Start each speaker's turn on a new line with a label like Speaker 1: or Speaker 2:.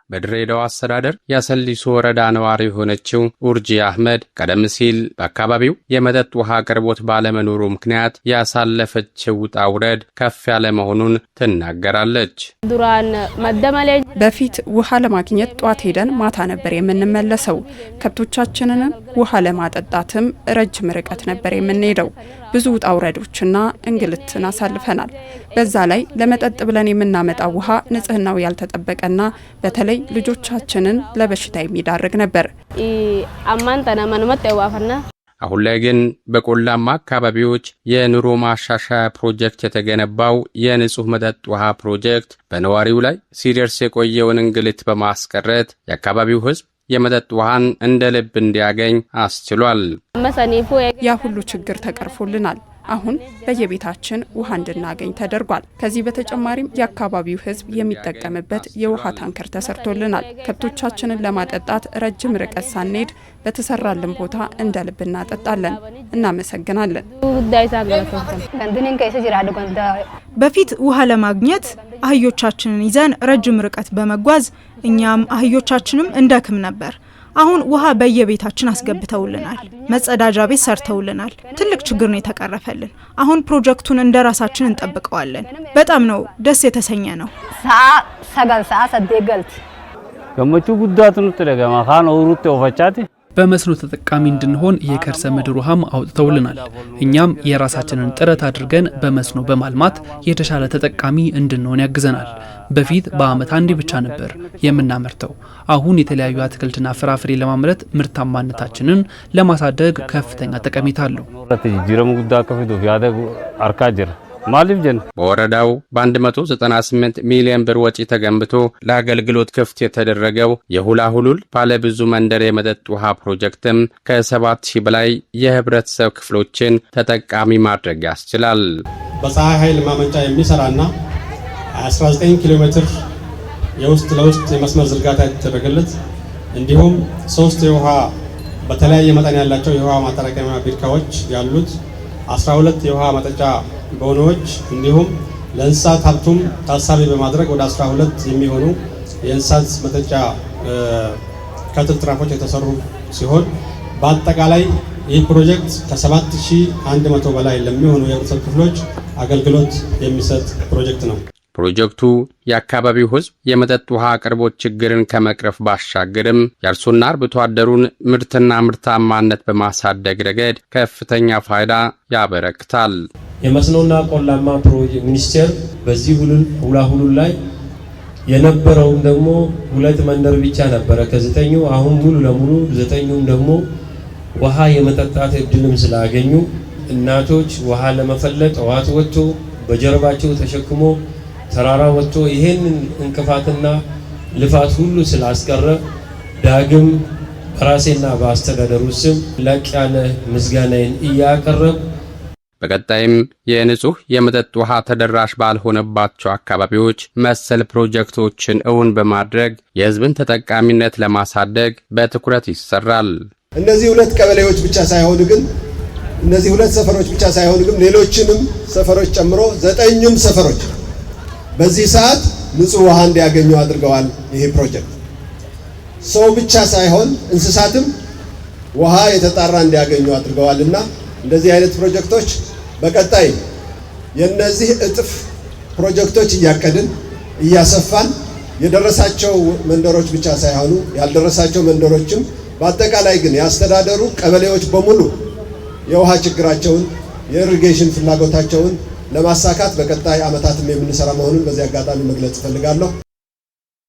Speaker 1: በድሬዳዋ አስተዳደር ያሰሊሱ ወረዳ ነዋሪ የሆነችው ኡርጂ አህመድ ቀደም ሲል በአካባቢው የመጠጥ ውሃ አቅርቦት ባለመኖሩ ምክንያት ያሳለፈችው ውጣ ውረድ ከፍ ያለ መሆኑን ትናገራለች።
Speaker 2: በፊት ውሃ ለማግኘት ጧት ሄደን ማታ ነበር የምንመለሰው። ከብቶቻችንን ውሃ ለማጠጣትም ረጅም ርቀት ነበር የምንሄደው። ብዙ ውጣ ውረዶችና እንግልትን አሳልፈናል። በዛ ላይ ለመጠጥ ብለን የምናመጣው ውሃ ንጽህናው ያልተጠበቀና በተለይ ልጆቻችንን ለበሽታ የሚዳርግ ነበር።
Speaker 1: አሁን ላይ ግን በቆላማ አካባቢዎች የኑሮ ማሻሻያ ፕሮጀክት የተገነባው የንጹህ መጠጥ ውሃ ፕሮጀክት በነዋሪው ላይ ሲደርስ የቆየውን እንግልት በማስቀረት የአካባቢው ሕዝብ የመጠጥ ውሃን እንደ ልብ እንዲያገኝ አስችሏል።
Speaker 2: ያ ሁሉ ችግር ተቀርፎልናል። አሁን በየቤታችን ውሃ እንድናገኝ ተደርጓል። ከዚህ በተጨማሪም የአካባቢው ሕዝብ የሚጠቀምበት የውሃ ታንከር ተሰርቶልናል። ከብቶቻችንን ለማጠጣት ረጅም ርቀት ሳንሄድ በተሰራልን ቦታ እንደ ልብ እናጠጣለን። እናመሰግናለን።
Speaker 3: በፊት ውሃ ለማግኘት አህዮቻችንን ይዘን ረጅም ርቀት በመጓዝ እኛም አህዮቻችንም እንደክም ነበር። አሁን ውሃ በየቤታችን አስገብተውልናል። መጸዳጃ ቤት ሰርተውልናል። ትልቅ ችግር ነው የተቀረፈልን። አሁን ፕሮጀክቱን እንደራሳችን እንጠብቀዋለን። በጣም ነው ደስ የተሰኘ ነው።
Speaker 4: ገመቹ ጉዳቱን ተደገማ ካን ወሩት ወፈቻቲ
Speaker 5: በመስኖ ተጠቃሚ እንድንሆን የከርሰ ምድር ውሃም አውጥተውልናል። እኛም የራሳችንን ጥረት አድርገን በመስኖ በማልማት የተሻለ ተጠቃሚ እንድንሆን ያግዘናል። በፊት በአመት አንዴ ብቻ ነበር የምናመርተው። አሁን የተለያዩ አትክልትና ፍራፍሬ ለማምረት ምርታማነታችንን ለማሳደግ ከፍተኛ ጠቀሜታ አለው።
Speaker 4: ጅረም ጉዳ ከፍቶ ያደጉ አርካጀር
Speaker 1: በወረዳው በ198 ሚሊዮን ብር ወጪ ተገንብቶ ለአገልግሎት ክፍት የተደረገው የሁላ ሁሉል ባለብዙ መንደር የመጠጥ ውሃ ፕሮጀክትም ከ7000 በላይ የህብረተሰብ ክፍሎችን ተጠቃሚ ማድረግ ያስችላል።
Speaker 6: በፀሐይ ኃይል ማመንጫ የሚሰራና 19 ኪሎ ሜትር የውስጥ ለውስጥ የመስመር ዝርጋታ የተደረገለት እንዲሁም 3 የውሃ በተለያየ መጠን ያላቸው የውሃ ማጠራቀሚያ ቢርካዎች ያሉት 12 የውሃ መጠጫ ቦኖች እንዲሁም ለእንስሳት ሀብቱም ታሳቢ በማድረግ ወደ 12 የሚሆኑ የእንስሳት መጠጫ ካትል ትራፖች የተሰሩ ሲሆን በአጠቃላይ ይህ ፕሮጀክት ከ7100 በላይ ለሚሆኑ የህብረተሰብ ክፍሎች አገልግሎት የሚሰጥ ፕሮጀክት ነው።
Speaker 1: ፕሮጀክቱ የአካባቢው ሕዝብ የመጠጥ ውሃ አቅርቦት ችግርን ከመቅረፍ ባሻገርም የአርሶና አርብቶ አደሩን ምርትና ምርታማነት በማሳደግ ረገድ ከፍተኛ ፋይዳ ያበረክታል።
Speaker 7: የመስኖና ቆላማ ፕሮጀክት ሚኒስቴር በዚህ ሁላ ሁሉል ላይ የነበረው ደግሞ 2 መንደር ብቻ ነበረ ከ9ኙ። አሁን ሙሉ ለሙሉ 9ኙም ደግሞ ውሃ የመጠጣት እድልም ስላገኙ እናቶች ውሃ ለመፈለጥ ጠዋት ወጥቶ በጀርባቸው ተሸክሞ ተራራ ወጥቶ ይሄንን እንቅፋትና ልፋት ሁሉ ስላስቀረ ዳግም በራሴና በአስተዳደሩ ስም ለቅ ያለ ምስጋናዬን እያቀረብ
Speaker 1: በቀጣይም የንጹህ የመጠጥ ውሃ ተደራሽ ባልሆነባቸው አካባቢዎች መሰል ፕሮጀክቶችን እውን በማድረግ የሕዝብን ተጠቃሚነት ለማሳደግ በትኩረት ይሰራል።
Speaker 8: እነዚህ 2 ቀበሌዎች ብቻ ሳይሆኑ ግን እነዚህ 2 ሰፈሮች ብቻ ሳይሆኑ ግን ሌሎችንም ሰፈሮች ጨምሮ 9ኙም ሰፈሮች በዚህ ሰዓት ንጹህ ውሃ እንዲያገኙ አድርገዋል። ይሄ ፕሮጀክት ሰው ብቻ ሳይሆን እንስሳትም ውሃ የተጣራ እንዲያገኙ አድርገዋልና እንደዚህ አይነት ፕሮጀክቶች በቀጣይ የነዚህ እጥፍ ፕሮጀክቶች እያቀድን እያሰፋን የደረሳቸው መንደሮች ብቻ ሳይሆኑ ያልደረሳቸው መንደሮችም በአጠቃላይ ግን ያስተዳደሩ ቀበሌዎች በሙሉ የውሃ ችግራቸውን የኢሪጌሽን ፍላጎታቸውን ለማሳካት በቀጣይ አመታትም የምንሰራ መሆኑን በዚህ አጋጣሚ መግለጽ ፈልጋለሁ።